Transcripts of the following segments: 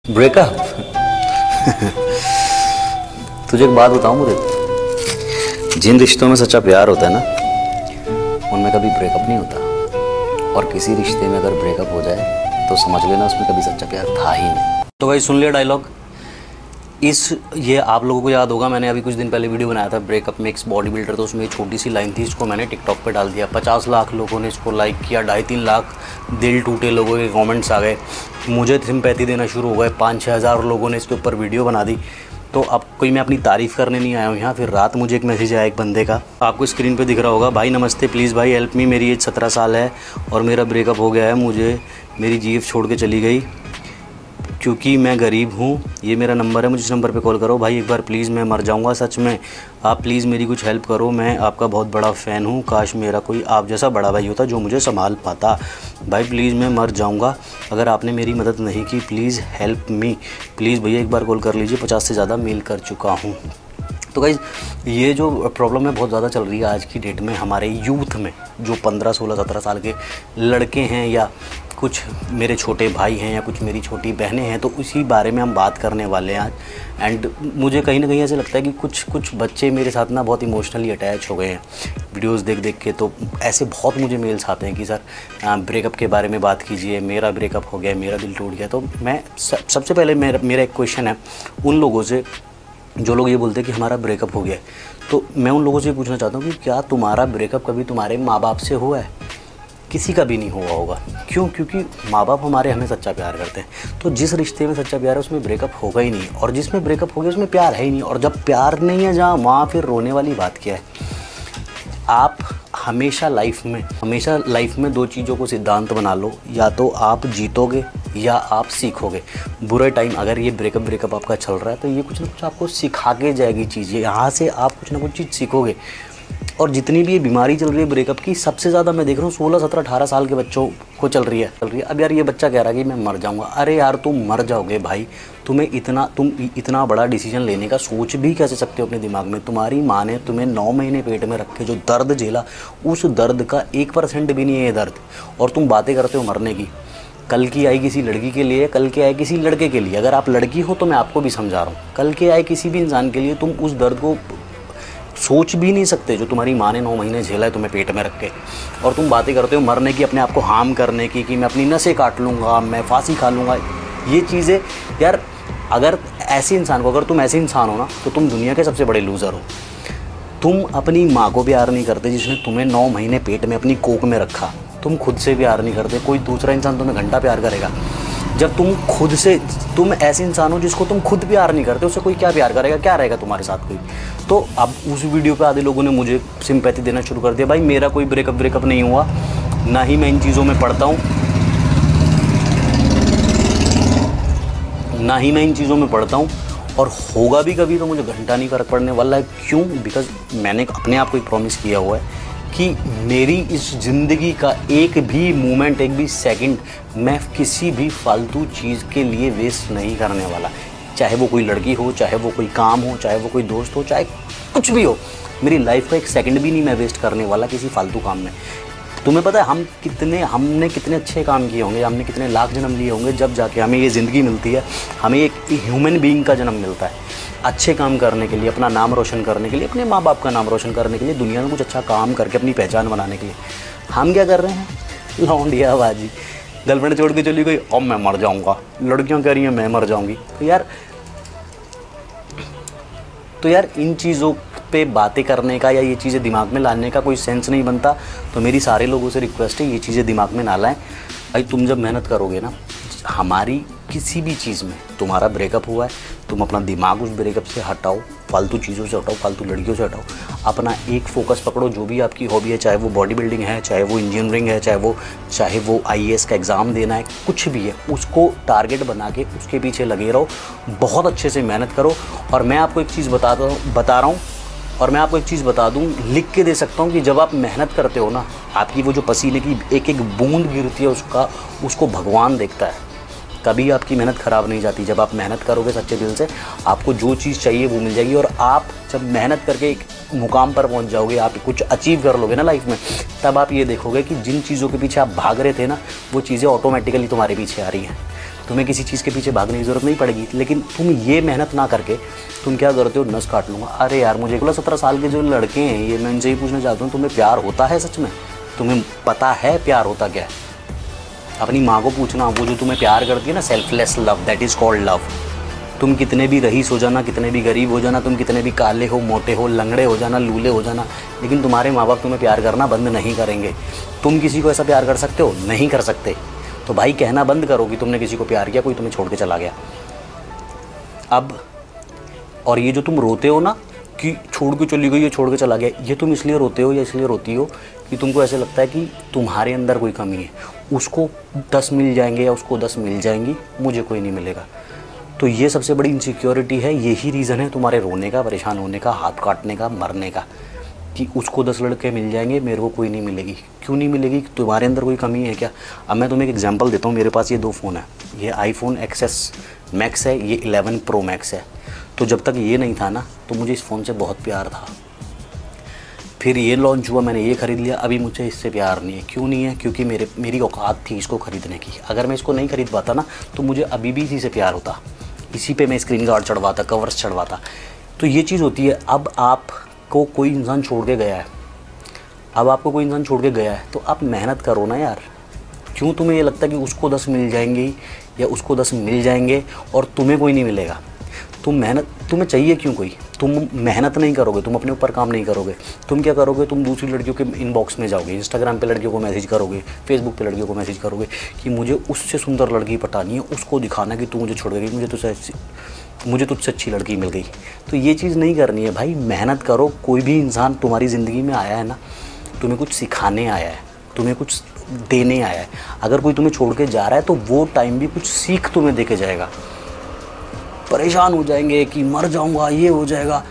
Breakup. तुझे एक बात बताऊं मुझे, जिन रिश्तों में सच्चा प्यार होता है ना, उनमें कभी ब्रेकअप नहीं होता। और किसी रिश्ते में अगर ब्रेकअप हो जाए तो समझ लेना उसमें कभी सच्चा प्यार था ही नहीं। तो भाई सुन लिया डायलॉग। ये आप लोगों को याद होगा, मैंने अभी कुछ दिन पहले वीडियो बनाया था ब्रेकअप मेक्स बॉडी बिल्डर। तो उसमें एक छोटी सी लाइन थी, इसको मैंने टिकटॉक पे डाल दिया। 50 लाख लोगों ने इसको लाइक किया, 2.5-3 लाख दिल टूटे लोगों के कमेंट्स आ गए, मुझे सिंपैथी देना शुरू हो गए। 5-6 हज़ार लोगों ने इसके ऊपर वीडियो बना दी। तो अब कोई मैं अपनी तारीफ़ करने नहीं आया हूँ यहाँ। फिर रात मुझे एक मैसेज आया एक बंदे का, आपको स्क्रीन पे दिख रहा होगा, भाई नमस्ते, प्लीज़ भाई हेल्प मी, मेरी एज 17 साल है और मेरा ब्रेकअप हो गया है। मुझे मेरी जीफ छोड़ के चली गई क्योंकि मैं गरीब हूँ। ये मेरा नंबर है, मुझे इस नंबर पे कॉल करो भाई, एक बार प्लीज़, मैं मर जाऊँगा सच में। आप प्लीज़ मेरी कुछ हेल्प करो, मैं आपका बहुत बड़ा फ़ैन हूँ। काश मेरा कोई आप जैसा बड़ा भाई होता जो मुझे संभाल पाता। भाई प्लीज़ मैं मर जाऊँगा अगर आपने मेरी मदद नहीं की, प्लीज़ हेल्प मी, प्लीज़ भैया एक बार कॉल कर लीजिए, 50 से ज़्यादा मेल कर चुका हूँ। तो गाइज़ ये जो प्रॉब्लम है बहुत ज़्यादा चल रही है आज की डेट में हमारे यूथ में, जो 15, 16, 17 साल के लड़के हैं या कुछ मेरे छोटे भाई हैं या कुछ मेरी छोटी बहनें हैं। तो उसी बारे में हम बात करने वाले हैं आज। एंड मुझे कहीं ना कहीं ऐसे लगता है कि कुछ बच्चे मेरे साथ ना बहुत इमोशनली अटैच हो गए हैं वीडियोस देख देख के। तो ऐसे बहुत मुझे मेल्स आते हैं कि सर ब्रेकअप के बारे में बात कीजिए, मेरा ब्रेकअप हो गया, मेरा दिल टूट गया। तो मैं सबसे पहले मेरा एक क्वेश्चन है उन लोगों से जो लोग ये बोलते हैं कि हमारा ब्रेकअप हो गया है। तो मैं उन लोगों से पूछना चाहता हूँ कि क्या तुम्हारा ब्रेकअप कभी तुम्हारे माँ बाप से हुआ है? किसी का भी नहीं हुआ होगा। क्यों? क्योंकि माँ बाप हमें सच्चा प्यार करते हैं। तो जिस रिश्ते में सच्चा प्यार है उसमें ब्रेकअप होगा ही नहीं, और जिसमें ब्रेकअप हो गया उसमें प्यार है ही नहीं। और जब प्यार नहीं है जहाँ, वहाँ फिर रोने वाली बात क्या है? आप हमेशा लाइफ में 2 चीज़ों को सिद्धांत बना लो, या तो आप जीतोगे या आप सीखोगे। बुरे टाइम अगर ये ब्रेकअप आपका चल रहा है तो ये कुछ ना कुछ आपको सिखा के जाएगी चीज़ें, यहाँ से आप कुछ ना कुछ चीज़ सीखोगे। और जितनी भी ये बीमारी चल रही है ब्रेकअप की, सबसे ज़्यादा मैं देख रहा हूँ 16, 17, 18 साल के बच्चों को चल रही है। अब यार ये बच्चा कह रहा है कि मैं मर जाऊँगा। अरे यार तुम मर जाओगे भाई, तुम इतना बड़ा डिसीजन लेने का सोच भी कैसे सकते हो अपने दिमाग में? तुम्हारी माँ ने तुम्हें 9 महीने पेट में रख के जो दर्द झेला, उस दर्द का 1% भी नहीं है ये दर्द, और तुम बातें करते हो मरने की। कल की आई किसी लड़की के लिए, कल के आए किसी लड़के के लिए। अगर आप लड़की हो तो मैं आपको भी समझा रहा हूँ, कल के आए किसी भी इंसान के लिए तुम उस दर्द को सोच भी नहीं सकते जो तुम्हारी माँ ने 9 महीने झेला है तुम्हें पेट में रख के। और तुम बातें करते हो मरने की, अपने आप को हार्म करने की, कि मैं अपनी नसें काट लूँगा, मैं फांसी खा लूँगा। ये चीज़ें यार, अगर ऐसे इंसान को, अगर तुम ऐसे इंसान हो ना, तो तुम दुनिया के सबसे बड़े लूज़र हो। तुम अपनी माँ को प्यार नहीं करते जिसने तुम्हें 9 महीने पेट में अपनी कोख में रखा। तुम खुद से प्यार नहीं करते, कोई दूसरा इंसान तुम्हें घंटा प्यार करेगा। जब तुम ऐसे इंसान हो जिसको तुम खुद प्यार नहीं करते, उससे कोई क्या प्यार करेगा? क्या रहेगा तुम्हारे साथ कोई? तो अब उस वीडियो पे आधे लोगों ने मुझे सिंपैथी देना शुरू कर दिया। भाई मेरा कोई ब्रेकअप नहीं हुआ, ना ही मैं इन चीज़ों में पढ़ता हूँ, और होगा भी कभी तो मुझे घंटा नहीं फ़र्क पड़ने वाला है। क्यों? बिकॉज मैंने अपने आप को एक प्रॉमिस किया हुआ है कि मेरी इस ज़िंदगी का एक भी मोमेंट, एक भी सेकंड मैं किसी भी फालतू चीज़ के लिए वेस्ट नहीं करने वाला। चाहे वो कोई लड़की हो, चाहे वो कोई काम हो, चाहे वो कोई दोस्त हो, चाहे कुछ भी हो, मेरी लाइफ का एक सेकंड भी नहीं मैं वेस्ट करने वाला किसी फालतू काम में। तुम्हें पता है हमने कितने अच्छे काम किए होंगे, हमने कितने लाख जन्म लिए होंगे, जब जाके हमें ये ज़िंदगी मिलती है, हमें एक ह्यूमन बीइंग का जन्म मिलता है अच्छे काम करने के लिए, अपना नाम रोशन करने के लिए, अपने माँ बाप का नाम रोशन करने के लिए, दुनिया में कुछ अच्छा काम करके अपनी पहचान बनाने के लिए। हम क्या कर रहे हैं? लौंडियाबाजी। गर्लफ्रेंड छोड़ के चली गई, अब मैं मर जाऊँगा। लड़कियाँ कह रही हैं मैं मर जाऊँगी। तो यार इन चीज़ों पे बातें करने का या ये चीज़ें दिमाग में लाने का कोई सेंस नहीं बनता। तो मेरी सारे लोगों से रिक्वेस्ट है, ये चीज़ें दिमाग में ना लाएं। भाई तुम जब मेहनत करोगे ना, हमारी किसी भी चीज़ में, तुम्हारा ब्रेकअप हुआ है, तुम अपना दिमाग उस ब्रेकअप से हटाओ, फालतू चीज़ों से हटाओ, फालतू लड़कियों से हटाओ, अपना एक फोकस पकड़ो। जो भी आपकी हॉबी है, चाहे वो बॉडी बिल्डिंग है, चाहे वो इंजीनियरिंग है, चाहे वो IAS का एग्ज़ाम देना है, कुछ भी है, उसको टारगेट बना के उसके पीछे लगे रहो, बहुत अच्छे से मेहनत करो। और मैं आपको एक चीज़ बता रहा हूँ, और मैं आपको एक चीज़ बता दूँ, लिख के दे सकता हूँ कि जब आप मेहनत करते हो ना, आपकी वो जो पसीने की एक एक बूंद गिरती है उसको भगवान देखता है। कभी आपकी मेहनत ख़राब नहीं जाती। जब आप मेहनत करोगे सच्चे दिल से, आपको जो चीज़ चाहिए वो मिल जाएगी। और आप जब मेहनत करके एक मुकाम पर पहुंच जाओगे, आप कुछ अचीव कर लोगे ना लाइफ में, तब आप ये देखोगे कि जिन चीज़ों के पीछे आप भाग रहे थे ना, वो चीज़ें ऑटोमेटिकली तुम्हारे पीछे आ रही हैं। तुम्हें किसी चीज़ के पीछे भागने की ज़रूरत नहीं पड़ेगी। लेकिन तुम ये मेहनत ना करके तुम क्या करते हो, नस काट लूँगा। अरे यार, मुझे 16-17 साल के जो लड़के हैं, ये मैं इनसे ही पूछना चाहता हूँ, तुम्हें प्यार होता है सच में? तुम्हें पता है प्यार होता क्या है? अपनी माँ को पूछना, वो जो तुम्हें प्यार करती है ना, selfless love, that is called love. तुम कितने भी रईस हो जाना, कितने भी गरीब हो जाना, तुम कितने भी काले हो, मोटे हो, लंगड़े हो जाना, लूले हो जाना, लेकिन तुम्हारे माँ बाप तुम्हें प्यार करना बंद नहीं करेंगे। तुम किसी को ऐसा प्यार कर सकते हो? नहीं कर सकते। तो भाई कहना बंद करो कि तुमने किसी को प्यार किया, कोई तुम्हें छोड़ के चला गया। अब और ये जो तुम रोते हो ना कि छोड़ के चली गई, ये छोड़ के चला गया, ये तुम इसलिए रोते हो या इसलिए रोती हो कि तुमको ऐसे लगता है कि तुम्हारे अंदर कोई कमी है। उसको 10 मिल जाएंगे या उसको 10 मिल जाएंगी, मुझे कोई नहीं मिलेगा। तो ये सबसे बड़ी इनसिक्योरिटी है, यही रीज़न है तुम्हारे रोने का, परेशान होने का, हाथ काटने का, मरने का, कि उसको 10 लड़के मिल जाएंगे, मेरे को कोई नहीं मिलेगी। क्यों नहीं मिलेगी? तुम्हारे अंदर कोई कमी है क्या? अब मैं तुम्हें एक एग्जांपल देता हूँ। मेरे पास ये 2 फ़ोन है, ये आईफोन XS मैक्स है, ये 11 प्रो मैक्स है। तो जब तक ये नहीं था ना, तो मुझे इस फ़ोन से बहुत प्यार था। फिर ये लॉन्च हुआ, मैंने ये ख़रीद लिया, अभी मुझे इससे प्यार नहीं है। क्यों नहीं है? क्योंकि मेरी औकात थी इसको ख़रीदने की। अगर मैं इसको नहीं ख़रीद पाता ना, तो मुझे अभी भी इसी से प्यार होता। इसी पे मैं स्क्रीन गार्ड चढ़वाता, कवर्स चढ़वाता। तो ये चीज़ होती है। अब आपको कोई इंसान छोड़ के गया है, तो आप मेहनत करो ना यार। क्यों तुम्हें ये लगता है कि उसको 10 मिल जाएंगे या उसको 10 मिल जाएंगे और तुम्हें कोई नहीं मिलेगा? तुम्हें चाहिए क्यों कोई? तुम मेहनत नहीं करोगे, तुम अपने ऊपर काम नहीं करोगे, तुम क्या करोगे? तुम दूसरी लड़कियों के इनबॉक्स में जाओगे, इंस्टाग्राम पे लड़कियों को मैसेज करोगे, फेसबुक पे लड़कियों को मैसेज करोगे कि मुझे उससे सुंदर लड़की पटानी है, उसको दिखाना कि तू मुझे छोड़ गई, मुझे तुझसे अच्छी लड़की मिल गई। तो ये चीज़ नहीं करनी है भाई। मेहनत करो। कोई भी इंसान तुम्हारी ज़िंदगी में आया है ना, तुम्हें कुछ सिखाने आया है, तुम्हें कुछ देने आया है। अगर कोई तुम्हें छोड़ के जा रहा है तो वो टाइम भी कुछ सीख तुम्हें दे के जाएगा। परेशान हो जाएंगे कि मर जाऊंगा, ये हो जाएगा,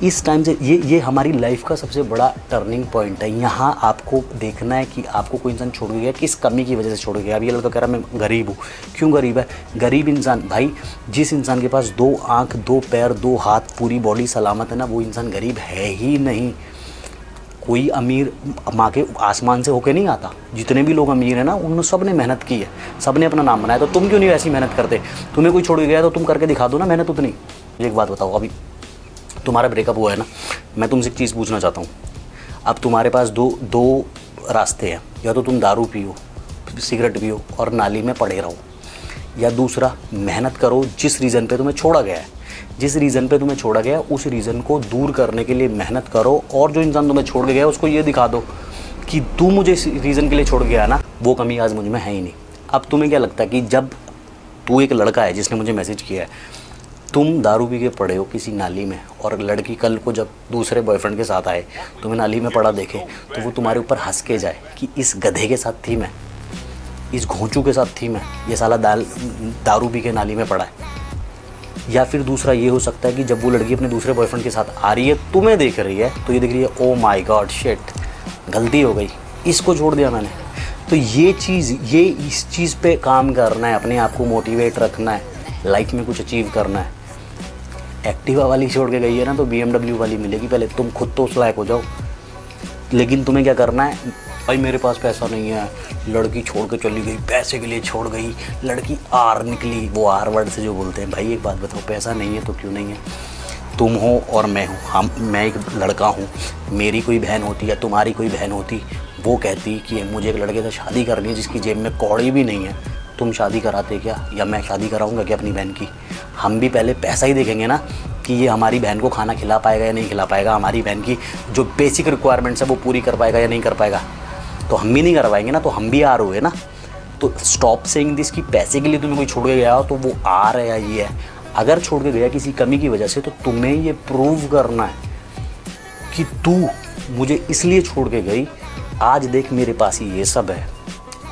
इस टाइम से ये हमारी लाइफ का सबसे बड़ा टर्निंग पॉइंट है। यहाँ आपको देखना है कि आपको कोई इंसान छोड़ गया, किस कमी की वजह से छोड़ गया। अब ये लड़का कह रहा है मैं गरीब हूँ। क्यों गरीब है? गरीब इंसान भाई, जिस इंसान के पास 2 आँख, 2 पैर, 2 हाथ, पूरी बॉडी सलामत है ना, वो इंसान गरीब है ही नहीं। कोई अमीर माँ के आसमान से होके नहीं आता। जितने भी लोग अमीर हैं ना, उन्होंने सब ने मेहनत की है, सब ने अपना नाम बनाया। तो तुम क्यों नहीं ऐसी मेहनत करते? तुम्हें कोई छोड़ गया तो तुम करके दिखा दो ना मेहनत उतनी। एक बात बताओ, अभी तुम्हारा ब्रेकअप हुआ है ना, मैं तुमसे एक चीज़ पूछना चाहता हूँ। अब तुम्हारे पास दो रास्ते हैं, या तो तुम दारू पियो, सिगरेट पियो और नाली में पड़े रहो, या दूसरा मेहनत करो। जिस रीज़न पे तुम्हें छोड़ा गया है, उस रीज़न को दूर करने के लिए मेहनत करो। और जो इंसान तुम्हें छोड़ के गया उसको ये दिखा दो कि तू मुझे इस रीज़न के लिए छोड़ गया ना, वो कमी आज मुझ में है ही नहीं। अब तुम्हें क्या लगता है कि जब तू एक लड़का है जिसने मुझे मैसेज किया है, तुम दारू पी के पड़े हो किसी नाली में, और लड़की कल को जब दूसरे बॉयफ्रेंड के साथ आए, तुम्हें नाली में पड़ा देखे, तो वो तुम्हारे ऊपर हंस के जाए कि इस गधे के साथ थी मैं, इस घोंचू के साथ थी मैं, ये साला दारू पी के नाली में पड़ा है। या फिर दूसरा ये हो सकता है कि जब वो लड़की अपने दूसरे बॉयफ्रेंड के साथ आ रही है, तुम्हें देख रही है, तो ये देख रही है, ओ माय गॉड शिट, गलती हो गई, इसको छोड़ दिया मैंने। तो ये इस चीज़ पे काम करना है, अपने आप को मोटिवेट रखना है, लाइफ में कुछ अचीव करना है। एक्टिवा वाली छोड़ के गई है ना, तो BMW वाली मिलेगी। पहले तुम खुद तो उस लायक हो जाओ। लेकिन तुम्हें क्या करना है? भाई मेरे पास पैसा नहीं है, लड़की छोड़ के चली गई, पैसे के लिए छोड़ गई, लड़की आर निकली, वो आर वर्ड से जो बोलते हैं। भाई एक बात बताओ, पैसा नहीं है तो क्यों नहीं है? तुम हो और मैं हूँ, मैं एक लड़का हूँ, मेरी कोई बहन होती या तुम्हारी कोई बहन होती, वो कहती कि मुझे एक लड़के से शादी करनी है जिसकी जेब में कौड़ी भी नहीं है, तुम शादी कराते क्या? या मैं शादी कराऊंगा क्या अपनी बहन की? हम भी पहले पैसा ही देखेंगे ना कि ये हमारी बहन को खाना खिला पाएगा या नहीं खिला पाएगा, हमारी बहन की जो बेसिक रिक्वायरमेंट्स है वो पूरी कर पाएगा या नहीं कर पाएगा। तो हम भी नहीं करवाएंगे ना, तो हम भी आर हुए ना। तो स्टॉप सेइंग दिस कि पैसे के लिए तुम्हें कोई छोड़ के गया हो तो वो आर है या ये है। अगर छोड़ के गया किसी कमी की वजह से, तो तुम्हें ये प्रूव करना है कि तू मुझे इसलिए छोड़ के गई, आज देख मेरे पास ही ये सब है।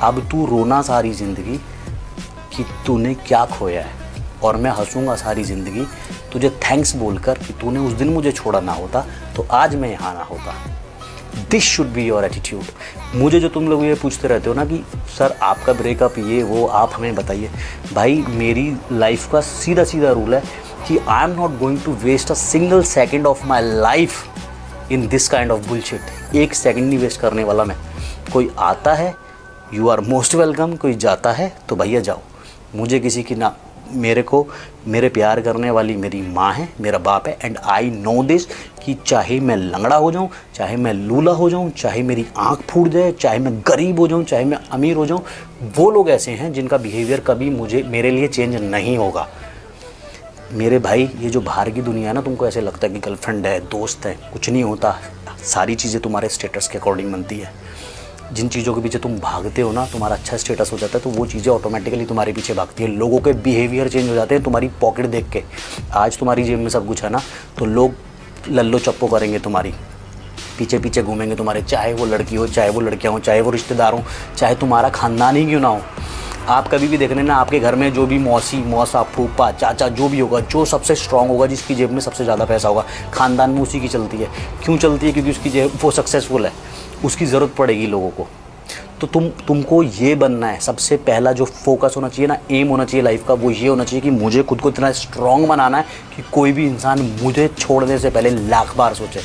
अब तू रोना सारी ज़िंदगी कि तूने क्या खोया है, और मैं हंसूंगा सारी ज़िंदगी तुझे थैंक्स बोलकर कि तूने उस दिन मुझे छोड़ा ना होता तो आज मैं यहाँ ना होता। This should be your attitude. मुझे जो तुम लोग ये पूछते रहते हो ना कि सर आपका ब्रेकअप ये वो, आप हमें बताइए। भाई मेरी लाइफ का सीधा सीधा रूल है कि I am not going to waste a single second of my life in this kind of bullshit. एक सेकेंड नहीं वेस्ट करने वाला मैं। कोई आता है, यू आर मोस्ट वेलकम, कोई जाता है तो भैया जाओ। मुझे किसी की ना, मेरे को मेरे प्यार करने वाली मेरी माँ है, मेरा बाप है, एंड आई नो दिस कि चाहे मैं लंगड़ा हो जाऊँ, चाहे मैं लूला हो जाऊँ, चाहे मेरी आँख फूट जाए, चाहे मैं गरीब हो जाऊँ, चाहे मैं अमीर हो जाऊँ, वो लोग ऐसे हैं जिनका बिहेवियर कभी मेरे लिए चेंज नहीं होगा। मेरे भाई, ये जो बाहर की दुनिया है ना, तुमको ऐसे लगता है कि गर्लफ्रेंड है, दोस्त है, कुछ नहीं होता। सारी चीज़ें तुम्हारे स्टेटस के अकॉर्डिंग बनती है। जिन चीज़ों के पीछे तुम भागते हो ना, तुम्हारा अच्छा स्टेटस हो जाता है तो वो चीज़ें ऑटोमेटिकली तुम्हारे पीछे भागती है। लोगों के बिहेवियर चेंज हो जाते हैं तुम्हारी पॉकेट देख के। आज तुम्हारी जेब में सब कुछ है ना, तो लोग लल्लो चप्पो करेंगे, तुम्हारी पीछे पीछे घूमेंगे तुम्हारे, चाहे वो लड़की हो, चाहे वो लड़कियाँ हो, चाहे वो रिश्तेदार हो, चाहे तुम्हारा खानदान ही क्यों ना हो। आप कभी भी देखने ना, आपके घर में जो भी मौसी, मौसा, फूफा, चाचा जो भी होगा, जो सबसे स्ट्रांग होगा, जिसकी जेब में सबसे ज़्यादा पैसा होगा, खानदान में उसी की चलती है। क्यों चलती है? क्योंकि उसकी जेब, वो सक्सेसफुल है, उसकी ज़रूरत पड़ेगी लोगों को। तो तुमको ये बनना है। सबसे पहला जो फोकस होना चाहिए ना, एम होना चाहिए लाइफ का, वो ये होना चाहिए कि मुझे खुद को इतना स्ट्रांग बनाना है कि कोई भी इंसान मुझे छोड़ने से पहले लाख बार सोचे।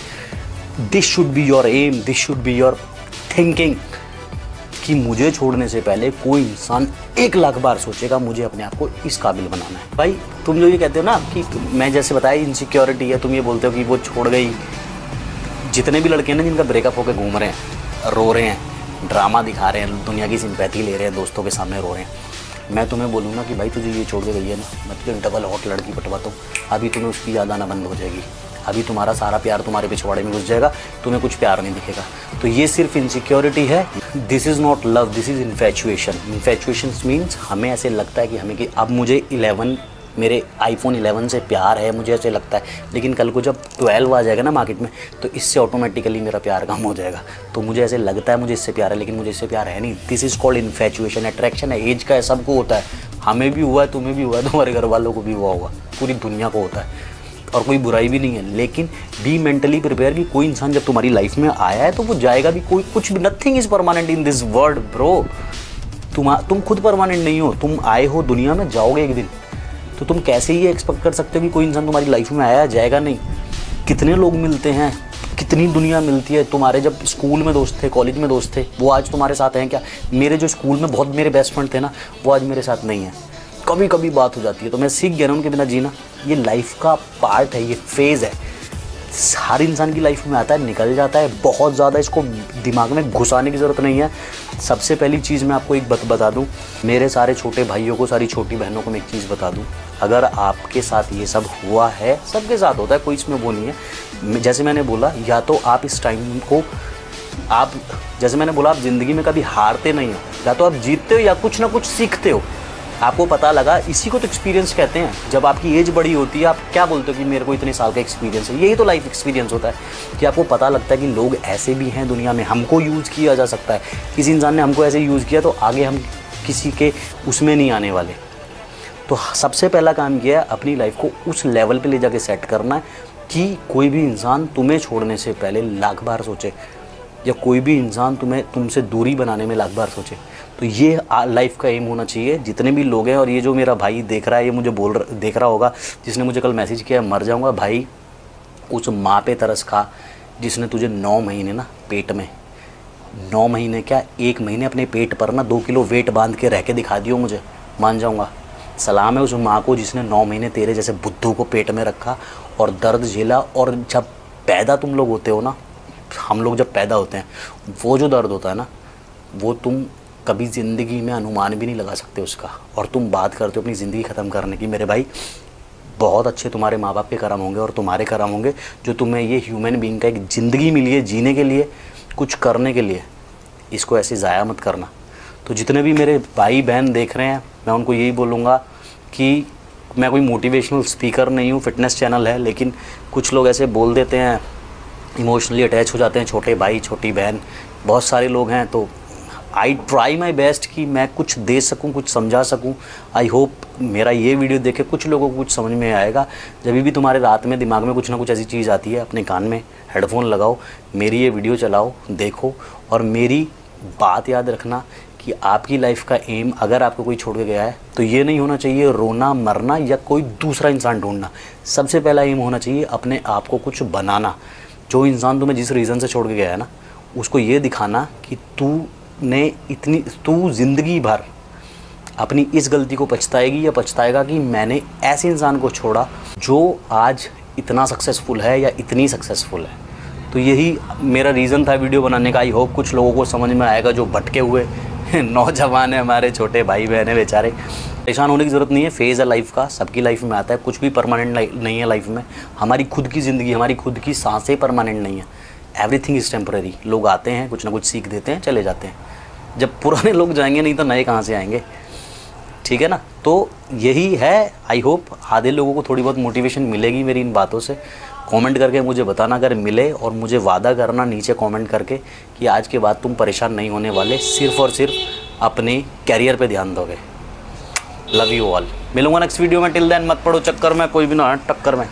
This should be your aim, this should be your thinking कि मुझे छोड़ने से पहले कोई इंसान 1 लाख बार सोचेगा। मुझे अपने आप को इस काबिल बनाना है। भाई, तुम जो ये कहते हो ना कि मैं जैसे बताया इनसिक्योरिटी है, तुम ये बोलते हो कि वो छोड़ गई। जितने भी लड़के हैं ना जिनका ब्रेकअप होकर घूम रहे हैं, रो रहे हैं, ड्रामा दिखा रहे हैं, दुनिया की सिंपैथी ले रहे हैं, दोस्तों के सामने रो रहे हैं, मैं तुम्हें बोलूँगा कि भाई तुझे ये छोड़ के गई है ना, मैं तुझे डबल हॉट लड़की पटवाता हूँ। अभी तुम्हें उसकी याद आना बंद हो जाएगी। अभी तुम्हारा सारा प्यार तुम्हारे पिछवाड़े में घुस जाएगा, तुम्हें कुछ प्यार नहीं दिखेगा। तो ये सिर्फ इनसिक्योरिटी है। This is not love, this is infatuation. Infatuation means हमें ऐसे लगता है कि हमें कि अब मुझे मेरे आईफोन 11 से प्यार है, मुझे ऐसे लगता है, लेकिन कल को जब 12 आ जाएगा ना मार्केट में, तो इससे ऑटोमेटिकली मेरा प्यार कम हो जाएगा। तो मुझे ऐसे लगता है मुझे इससे प्यार है, लेकिन मुझे इससे प्यार है नहीं। This is called infatuation. Attraction है, एज का है, सबको होता है। हमें भी हुआ है, तुम्हें भी हुआ है, तुम्हारे घर वालों को भी हुआ होगा, पूरी दुनिया को होता है, और कोई बुराई भी नहीं है। लेकिन बी मेंटली प्रिपेयर कि कोई इंसान जब तुम्हारी लाइफ में आया है तो वो जाएगा भी। कोई कुछ भी, nothing is permanent in this world bro. तुम खुद परमानेंट नहीं हो, तुम आए हो दुनिया में, जाओगे एक दिन। तो तुम कैसे ये एक्सपेक्ट कर सकते हो कि कोई इंसान तुम्हारी लाइफ में आया जाएगा नहीं? कितने लोग मिलते हैं, कितनी दुनिया मिलती है। तुम्हारे जब स्कूल में दोस्त थे, कॉलेज में दोस्त थे, वो आज तुम्हारे साथ हैं क्या? मेरे जो स्कूल में बहुत मेरे बेस्ट फ्रेंड थे ना, वो आज मेरे साथ नहीं है। कभी कभी बात हो जाती है, तो मैं सीख गया ना उनके बिना जीना। ये लाइफ का पार्ट है, ये फेज़ है, हर इंसान की लाइफ में आता है, निकल जाता है। बहुत ज़्यादा इसको दिमाग में घुसाने की ज़रूरत नहीं है। सबसे पहली चीज़ मैं आपको एक बता दूं, मेरे सारे छोटे भाइयों को, सारी छोटी बहनों को मैं एक चीज़ बता दूं, अगर आपके साथ ये सब हुआ है, सबके साथ होता है, कोई इसमें वो नहीं है। जैसे मैंने बोला, या तो आप इस टाइम को आप ज़िंदगी में कभी हारते नहीं हो, या तो आप जीतते हो या कुछ ना कुछ सीखते हो। आपको पता लगा, इसी को तो एक्सपीरियंस कहते हैं। जब आपकी एज बड़ी होती है, आप क्या बोलते हो कि मेरे को इतने साल का एक्सपीरियंस है, यही तो लाइफ एक्सपीरियंस होता है कि आपको पता लगता है कि लोग ऐसे भी हैं दुनिया में, हमको यूज़ किया जा सकता है। किसी इंसान ने हमको ऐसे यूज़ किया तो आगे हम किसी के उसमें नहीं आने वाले। तो सबसे पहला काम किया है अपनी लाइफ को उस लेवल पे ले जाके सेट करना है कि कोई भी इंसान तुम्हें छोड़ने से पहले लाख बार सोचे, या कोई भी इंसान तुमसे दूरी बनाने में लाख बार सोचे। तो ये लाइफ का एम होना चाहिए जितने भी लोग हैं। और ये जो मेरा भाई देख रहा है, ये मुझे देख रहा होगा, जिसने मुझे कल मैसेज किया, मर जाऊँगा भाई, उस माँ पे तरस खा जिसने तुझे 9 महीने ना पेट में, 9 महीने क्या 1 महीने अपने पेट पर ना 2 किलो वेट बांध के रह के दिखा दियो, मुझे मान जाऊँगा। सलाम है उस माँ को जिसने 9 महीने तेरे जैसे बुद्धू को पेट में रखा और दर्द झेला। और जब पैदा तुम लोग होते हो ना, हम लोग जब पैदा होते हैं, वो जो दर्द होता है ना, वो तुम कभी ज़िंदगी में अनुमान भी नहीं लगा सकते उसका। और तुम बात करते हो अपनी ज़िंदगी ख़त्म करने की, मेरे भाई बहुत अच्छे तुम्हारे माँ बाप के कर्म होंगे और तुम्हारे कर्म होंगे जो तुम्हें ये ह्यूमन बीइंग का एक ज़िंदगी मिली है जीने के लिए, कुछ करने के लिए। इसको ऐसे ज़ाया मत करना। तो जितने भी मेरे भाई बहन देख रहे हैं, मैं उनको यही बोलूँगा कि मैं कोई मोटिवेशनल स्पीकर नहीं हूँ, फिटनेस चैनल है, लेकिन कुछ लोग ऐसे बोल देते हैं, इमोशनली अटैच हो जाते हैं, छोटे भाई छोटी बहन बहुत सारे लोग हैं। तो आई ट्राई माई बेस्ट कि मैं कुछ दे सकूं, कुछ समझा सकूं। आई होप मेरा ये वीडियो देखे कुछ लोगों को कुछ समझ में आएगा। जब भी तुम्हारे रात में दिमाग में कुछ ना कुछ ऐसी चीज़ आती है, अपने कान में हेडफोन लगाओ, मेरी ये वीडियो चलाओ, देखो, और मेरी बात याद रखना कि आपकी लाइफ का एम अगर आपको कोई छोड़ के गया है तो ये नहीं होना चाहिए रोना मरना या कोई दूसरा इंसान ढूंढना। सबसे पहला एम होना चाहिए अपने आप को कुछ बनाना। जो इंसान तुम्हें जिस रीज़न से छोड़ के गया है ना, उसको ये दिखाना कि तू ज़िंदगी भर अपनी इस गलती को पछताएगी या पछताएगा कि मैंने ऐसे इंसान को छोड़ा जो आज इतना सक्सेसफुल है या इतनी सक्सेसफुल है। तो यही मेरा रीज़न था वीडियो बनाने का। आई होप कुछ लोगों को समझ में आएगा, जो भटके हुए नौजवान है, हमारे छोटे भाई बहन है बेचारे। परेशान होने की ज़रूरत नहीं है, फेज़ है लाइफ का, सबकी लाइफ में आता है। कुछ भी परमानेंट नहीं है लाइफ में। हमारी खुद की ज़िंदगी, हमारी खुद की सांसें परमानेंट नहीं है। Everything is temporary. लोग आते हैं, कुछ ना कुछ सीख देते हैं, चले जाते हैं। जब पुराने लोग जाएंगे नहीं तो नए कहाँ से आएंगे, ठीक है ना। तो यही है। आई होप आधे लोगों को थोड़ी बहुत मोटिवेशन मिलेगी मेरी इन बातों से। कमेंट करके मुझे बताना अगर मिले, और मुझे वादा करना नीचे कमेंट करके कि आज के बाद तुम परेशान नहीं होने वाले, सिर्फ़ और सिर्फ अपने कैरियर पे ध्यान दोगे। Love you all. मिलूंगा नेक्स्ट वीडियो में। टिल देन मत पड़ो चक्कर में, कोई भी ना टक्कर में।